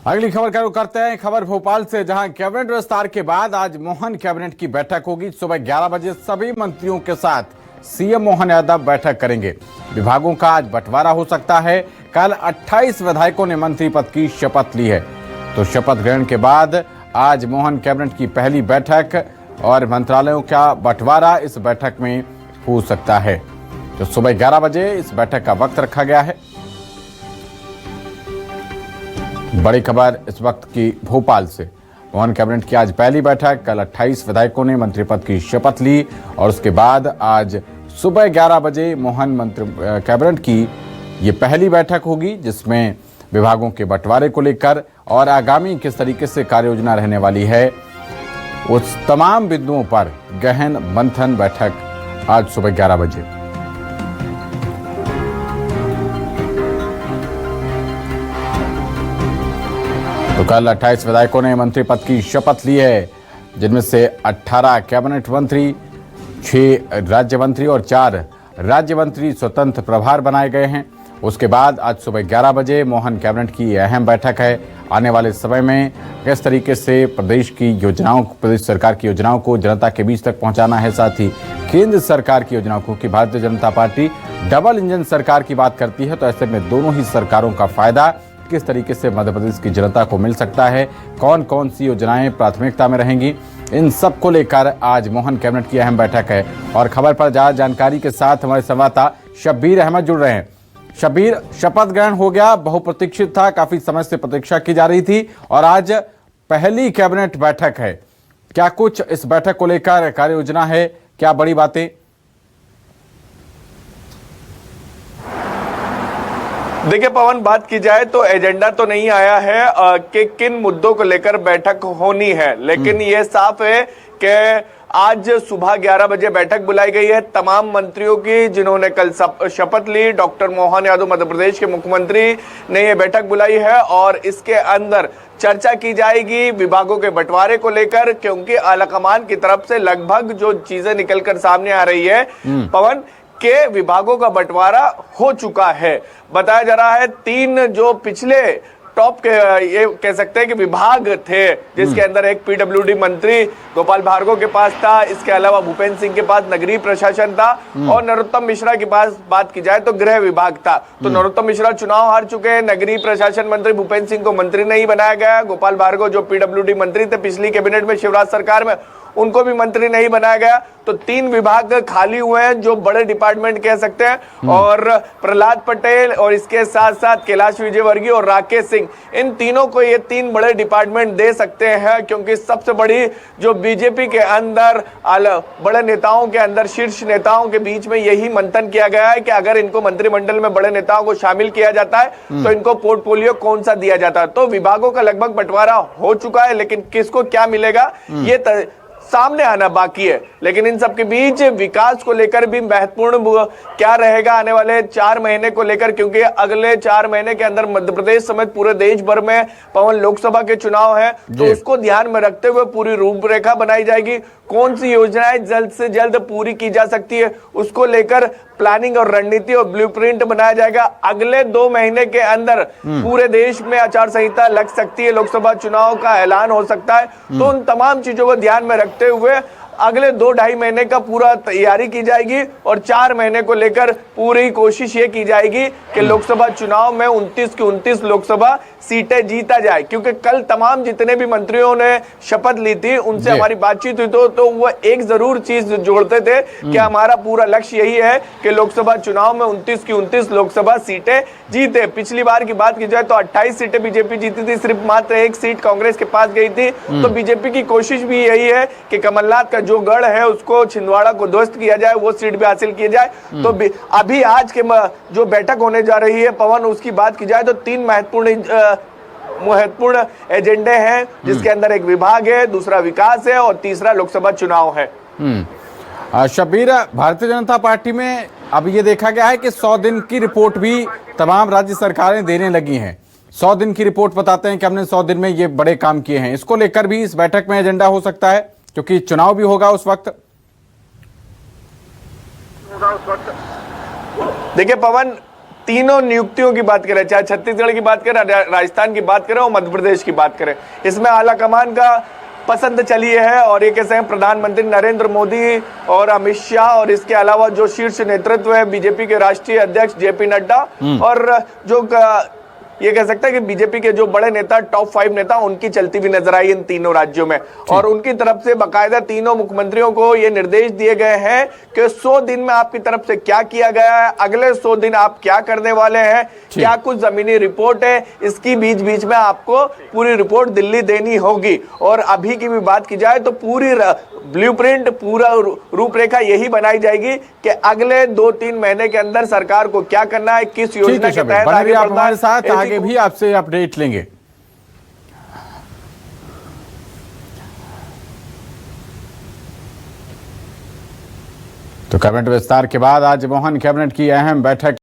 अगली खबर का रुख करते हैं। खबर भोपाल से, जहां कैबिनेट विस्तार के बाद आज मोहन कैबिनेट की बैठक होगी। सुबह 11 बजे सभी मंत्रियों के साथ सीएम मोहन यादव बैठक करेंगे। विभागों का आज बंटवारा हो सकता है। कल 28 विधायकों ने मंत्री पद की शपथ ली है, तो शपथ ग्रहण के बाद आज मोहन कैबिनेट की पहली बैठक और मंत्रालयों का बंटवारा इस बैठक में हो सकता है। तो सुबह 11 बजे इस बैठक का वक्त रखा गया है। बड़ी खबर इस वक्त की भोपाल से, मोहन कैबिनेट की आज पहली बैठक। कल 28 विधायकों ने मंत्री पद की शपथ ली और उसके बाद आज सुबह 11 बजे मोहन कैबिनेट की ये पहली बैठक होगी, जिसमें विभागों के बंटवारे को लेकर और आगामी किस तरीके से कार्य योजना रहने वाली है, उस तमाम बिंदुओं पर गहन मंथन बैठक आज सुबह 11 बजे। तो कल 28 विधायकों ने मंत्री पद की शपथ ली है, जिनमें से 18 कैबिनेट मंत्री, 6 राज्य मंत्री और 4 राज्य मंत्री स्वतंत्र प्रभार बनाए गए हैं। उसके बाद आज सुबह 11 बजे मोहन कैबिनेट की अहम बैठक है। आने वाले समय में किस तरीके से प्रदेश सरकार की योजनाओं को जनता के बीच तक पहुंचाना है, साथ ही केंद्र सरकार की योजनाओं को, कि Bharatiya Janata party double engine सरकार की बात करती है, तो ऐसे में दोनों ही सरकारों का फायदा किस तरीके से मध्य प्रदेश की जनता को मिल सकता है, कौन कौन सी योजनाएं प्राथमिकता में रहेंगी, इन सब को लेकर आज मोहन कैबिनेट की अहम बैठक है। और खबर पर ज्यादा जानकारी के साथ हमारे संवाददाता शब्बीर अहमद जुड़ रहे हैं। शब्बीर, शपथ ग्रहण हो गया, बहुप्रतीक्षित था, काफी समय से प्रतीक्षा की जा रही थी और आज पहली कैबिनेट बैठक है। क्या कुछ इस बैठक को लेकर कार्य योजना है, क्या बड़ी बातें? देखिए पवन, बात की जाए तो एजेंडा तो नहीं आया है कि किन मुद्दों को लेकर बैठक होनी है, लेकिन ये साफ है कि आज सुबह 11 बजे बैठक बुलाई गई है तमाम मंत्रियों की, जिन्होंने कल शपथ ली। डॉक्टर मोहन यादव मध्य प्रदेश के मुख्यमंत्री ने ये बैठक बुलाई है और इसके अंदर चर्चा की जाएगी विभागों के बंटवारे को लेकर, क्योंकि आलाकमान की तरफ से लगभग जो चीजें निकलकर सामने आ रही है पवन, के विभागों का बंटवारा हो चुका है। बताया जा रहा है 3 जो पिछले टॉप के ये कह सकते हैं कि विभाग थे, जिसके अंदर एक पीडब्ल्यूडी मंत्री गोपाल भार्गव के पास था, इसके अलावा भूपेंद्र सिंह के पास नगरीय प्रशासन था और नरोत्तम मिश्रा के पास बात की जाए तो गृह विभाग था। तो नरोत्तम मिश्रा चुनाव हार चुके हैं, नगरीय प्रशासन मंत्री भूपेंद्र सिंह को मंत्री नहीं बनाया गया, गोपाल भार्गव जो पीडब्ल्यूडी मंत्री थे पिछली कैबिनेट में शिवराज सरकार में, उनको भी मंत्री नहीं बनाया गया। तो 3 विभाग खाली हुए हैं जो बड़े डिपार्टमेंट कह सकते हैं, और प्रहलाद पटेल और इसके साथ साथ कैलाश विजयवर्गीय और राकेश सिंह, इन तीनों को ये 3 बड़े डिपार्टमेंट दे सकते हैं, क्योंकि सबसे बड़ी जो बीजेपी के अंदर बड़े नेताओं के अंदर शीर्ष नेताओं के बीच में यही मंथन किया गया है कि अगर इनको मंत्रिमंडल में बड़े नेताओं को शामिल किया जाता है तो इनको पोर्टफोलियो कौन सा दिया जाता है। तो विभागों का लगभग बंटवारा हो चुका है, लेकिन किसको क्या मिलेगा ये सामने आना बाकी है। लेकिन इन सब के बीच विकास को लेकर भी महत्वपूर्ण क्या रहेगा आने वाले 4 महीने को लेकर, क्योंकि अगले 4 महीने के अंदर मध्य प्रदेश समेत पूरे देश भर में पवन लोकसभा के चुनाव है, तो उसको ध्यान में रखते हुए पूरी रूपरेखा बनाई जाएगी। कौन सी योजनाएं जल्द से जल्द पूरी की जा सकती है, उसको लेकर प्लानिंग और रणनीति और ब्लूप्रिंट बनाया जाएगा। अगले 2 महीने के अंदर पूरे देश में आचार संहिता लग सकती है, लोकसभा चुनाव का ऐलान हो सकता है। तो उन तमाम चीजों को ध्यान में रखते हुए अगले 2-2.5 महीने का पूरा तैयारी की जाएगी और 4 महीने को लेकर पूरी कोशिश ये की जाएगी कि लोकसभा चुनाव में 29 की 29 लोकसभा सीटें जीता जाए। क्योंकि कल तमाम जितने भी मंत्रियों ने शपथ ली थी उनसे हमारी बातचीत हुई तो वो एक जरूर चीज जोड़ते थे कि हमारा पूरा लक्ष्य यही है कि लोकसभा चुनाव में 29 की 29 लोकसभा सीटें जीते। पिछली बार की बात की जाए तो 28 सीटें बीजेपी जीती थी, सिर्फ मात्र 1 सीट कांग्रेस के पास गई थी। तो बीजेपी की कोशिश भी यही है कि कमलनाथ का जो गढ़ है उसको छिंदवाड़ा को ध्वस्त किया जाए, वो सीट भी हासिल की जाए। तो अभी आज के जो बैठक होने जा रही है पवन, उसकी बात की जाए तो 3 महत्वपूर्ण एजेंडे हैं, जिसके अंदर एक विभाग है, दूसरा विकास है और तीसरा लोकसभा चुनाव है। शब्बीर, भारतीय जनता पार्टी में अब ये देखा गया है कि 100 दिन की रिपोर्ट भी तमाम राज्य सरकारें देने लगी हैं। 100 दिन की रिपोर्ट बताते हैं कि हमने 100 दिन में ये बड़े काम किए हैं। इसको लेकर भी इस बैठक में एजेंडा हो सकता है, क्योंकि चुनाव भी होगा उस वक्त। देखिए पवन, तीनों नियुक्तियों की बात करें, चाहे छत्तीसगढ़ की बात करें, राजस्थान की बात करें और मध्य प्रदेश की बात करें, इसमें आला कमान का पसंद चली है। और ये कैसे हैं, प्रधानमंत्री नरेंद्र मोदी और अमित शाह और इसके अलावा जो शीर्ष नेतृत्व है बीजेपी के राष्ट्रीय अध्यक्ष जेपी नड्डा और जो ये कह सकते हैं कि बीजेपी के जो बड़े नेता, टॉप 5 नेता, उनकी चलती भी नजर आई इन तीनों राज्यों में। और उनकी तरफ से बाकायदा तीनों मुख्यमंत्रियों को ये निर्देश दिए गए हैं कि 100 दिन में आपकी तरफ से क्या किया गया है, अगले 100 दिन आप क्या करने वाले हैं, क्या कुछ जमीनी रिपोर्ट है, इसकी बीच बीच में आपको पूरी रिपोर्ट दिल्ली देनी होगी। और अभी की भी बात की जाए तो पूरी ब्लूप्रिंट, पूरा रूपरेखा यही बनाई जाएगी कि अगले 2-3 महीने के अंदर सरकार को क्या करना है, किस योजना के तहत आगे आप बढ़ना हमारे साथ है, आगे भी आपसे अपडेट लेंगे। तो कैबिनेट विस्तार के बाद आज मोहन कैबिनेट की अहम बैठक